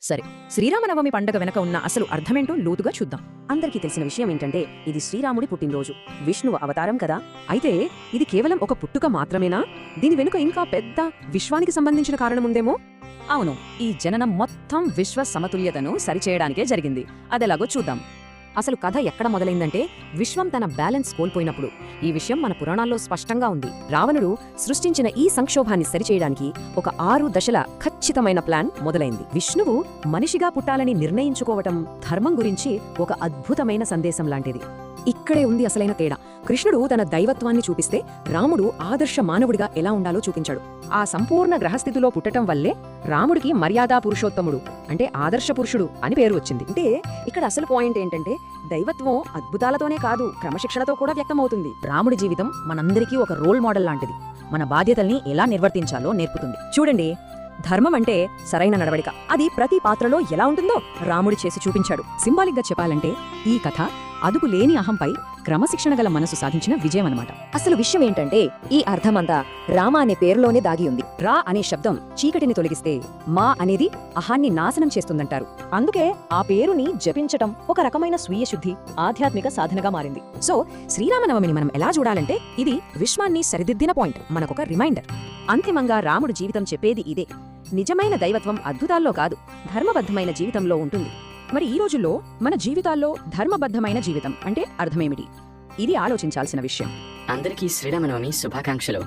సరే, శ్రీరామనవమి పండగ వెనక ఉన్న అసలు అర్థమేంటో లోతుగా చూద్దాం. అందరికీ తెలిసిన విషయం ఏంటంటే ఇది శ్రీరాముడి పుట్టినరోజు, విష్ణువు అవతారం కదా. అయితే ఇది కేవలం ఒక పుట్టుక మాత్రమేనా? దీని వెనుక ఇంకా పెద్ద విశ్వానికి సంబంధించిన కారణముందేమో? అవును, ఈ జననం మొత్తం విశ్వ సమతుల్యతను సరిచేయడానికే జరిగింది. అదెలాగో చూద్దాం. అసలు కథ ఎక్కడ మొదలైందంటే విశ్వం తన బ్యాలెన్స్ కోల్పోయినప్పుడు. ఈ విషయం మన పురాణాల్లో స్పష్టంగా ఉంది. రావణుడు సృష్టించిన ఈ సంక్షోభాన్ని సరిచేయడానికి ఒక 6 దశల ఖచ్చితమైన ప్లాన్ మొదలైంది. విష్ణువు మనిషిగా పుట్టాలని నిర్ణయించుకోవటం ధర్మం గురించి ఒక అద్భుతమైన సందేశం లాంటిది. ఇక్కడే ఉంది అసలైన తేడా. కృష్ణుడు తన దైవత్వాన్ని చూపిస్తే రాముడు ఆదర్శ మానవుడిగా ఎలా ఉండాలో చూపించాడు. ఆ సంపూర్ణ గ్రహస్థితిలో పుట్టటం వల్లే రాముడికి మర్యాదా పురుషోత్తముడు అంటే ఆదర్శ పురుషుడు అని పేరు వచ్చింది. అంటే ఇక్కడ అసలు పాయింట్ ఏంటంటే దైవత్వం అద్భుతాలతోనే కాదు, క్రమశిక్షణతో కూడా వ్యక్తమవుతుంది. రాముడి జీవితం మనందరికీ ఒక రోల్ మోడల్ లాంటిది. మన బాధ్యతల్ని ఎలా నిర్వర్తించాలో నేర్పుతుంది. చూడండి, ధర్మం అంటే సరైన నడవడిక. అది ప్రతి పాత్రలో ఎలా ఉంటుందో రాముడి చేసి చూపించాడు. సింబాలిక్గా చెప్పాలంటే ఈ కథ అదుపు లేని అహంపై క్రమశిక్షణ గల మనసు సాధించిన విజయం అన్నమాట. అసలు విషయం ఏంటంటే ఈ అర్థమంతా రామ అనే పేరులోనే దాగి ఉంది. రా అనే శబ్దం చీకటిని తొలగిస్తే మా అనేది అహాన్ని నాశనం చేస్తుందంటారు. అందుకే ఆ పేరుని జపించటం ఒక రకమైన స్వీయ శుద్ధి, ఆధ్యాత్మిక సాధనగా మారింది. సో శ్రీరామనవమిని మనం ఎలా చూడాలంటే ఇది విశ్వాన్ని సరిదిద్దిన పాయింట్, మనకొక రిమైండర్. అంతిమంగా రాముడు జీవితం చెప్పేది ఇదే: నిజమైన దైవత్వం అద్భుతాల్లో కాదు, ధర్మబద్ధమైన జీవితంలో ఉంటుంది. మరి ఈ రోజుల్లో మన జీవితాల్లో ధర్మబద్ధమైన జీవితం అంటే అర్థమేమిటి? ఇది ఆలోచించాల్సిన విషయం. అందరికీ శ్రీరామనవమి శుభాకాంక్షలు.